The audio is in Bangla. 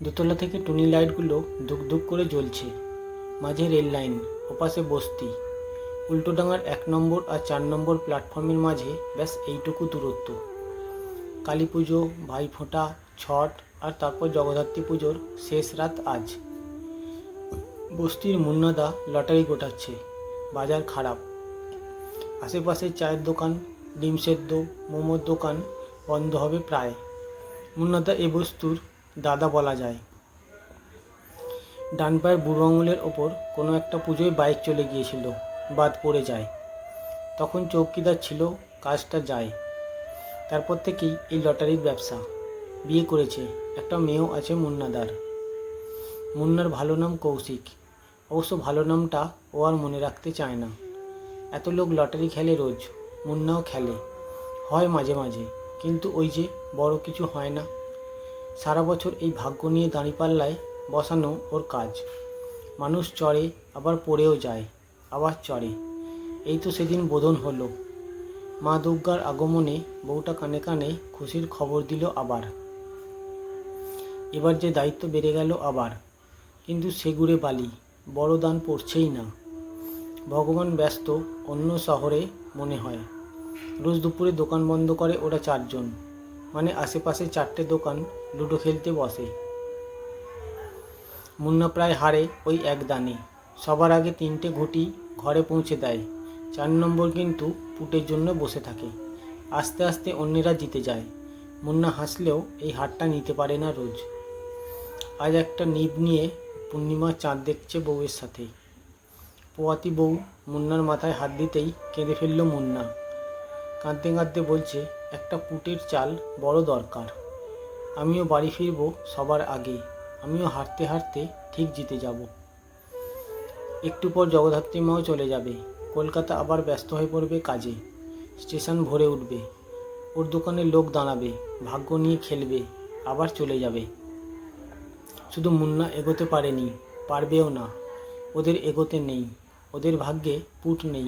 দোতলা থেকে টুনি লাইটগুলো ধুকধুক করে জ্বলছে। মাঝে রেল লাইন, ওপাশে বস্তি। উল্টোডাঙার 1 নম্বর আর 4 নম্বর প্ল্যাটফর্মের মাঝে ব্যাস এইটুকু দূরত্ব। কালী পুজো, ভাইফোঁটা, ছট আর তারপর জগদ্ধাত্রী পুজোর শেষ রাত আজ। বস্তির মুন্নাদা লটারি গোটাচ্ছে। বাজার খারাপ। আশেপাশে চায়ের দোকান, ডিম সেদ্ধ, মোমোর দোকান বন্ধ হবে প্রায়। মুন্নাদা এ বস্তুর দাদা বলা যায়। ডান পায়ের বুড়ো আঙুলের ওপর কোনো একটা পুজোয় বাইক চলে গিয়েছিল, বাদ পড়ে যায়। তখন চৌকিদার ছিল, কাজটা যায়। তারপর থেকেই এই লটারির ব্যবসা। বিয়ে করেছে, একটা মেয়েও আছে মুন্নাদার। মুন্নার ভালো নাম কৌশিক। অবশ্য ভালো নামটা ও আর মনে রাখতে চায় না। এত লোক লটারি খেলে রোজ, মুন্নাও খেলে, হয় মাঝে মাঝে, কিন্তু ওই যে বড় কিছু হয় না। সারা বছর এই ভাগ্য নিয়ে দাঁড়িপাল্লায় বসানো ওর কাজ। মানুষ চড়ে, আবার পড়েও যায়, আবার চড়ে। এই তো সেদিন বোধন হলো। মা দুর্গার আগমনে বউটা কানে কানে খুশির খবর দিল আবার। এবার যে দায়িত্ব বেড়ে গেল আবার। কিন্তু সেগুড়ে বালি, বড় দান পড়ছেই না। ভগবান ব্যস্ত অন্য শহরে মনে হয়। রোজ দুপুরে দোকান বন্ধ করে ওরা 4 জন, মানে আশেপাশে 4টে দোকান লুডো খেলতে বসে। মুন্না প্রায় হারে ওই এক দানে। সবার আগে 3টে ঘুঁটি ঘরে পৌঁছে দেয়। 4 নম্বর কিন্তু পুটের জন্য বসে থাকে। আস্তে আস্তে অন্যেরা জিতে যায়। মুন্না হাসলেও এই হারটা নিতে পারে না রোজ। আজ একটা নিব নিয়ে পূর্ণিমা চাঁদ দেখছে বউয়ের সাথে। পোয়াতি বউ মুন্নার মাথায় হাত দিতেই কেঁদে ফেলল মুন্না। কাঁদতে কাঁদতে বলছে, একটা পুটের চাল বড় দরকার। আমিও বাড়ি ফিরব সবার আগে। আমিও হারতে হারতে ঠিক জিতে যাব। একটু পর জগদ্ধাত্রী মাও চলে যাবে। কলকাতা আবার ব্যস্ত হয়ে পড়বে কাজে। স্টেশন ভরে উঠবে। ওর দোকানে লোক দাঁড়াবে, ভাগ্য নিয়ে খেলবে, আবার চলে যাবে। শুধু মুন্না এগোতে পারেনি, পারবেও না। ওদের এগোতে নেই, ওদের ভাগ্যে পুট নেই।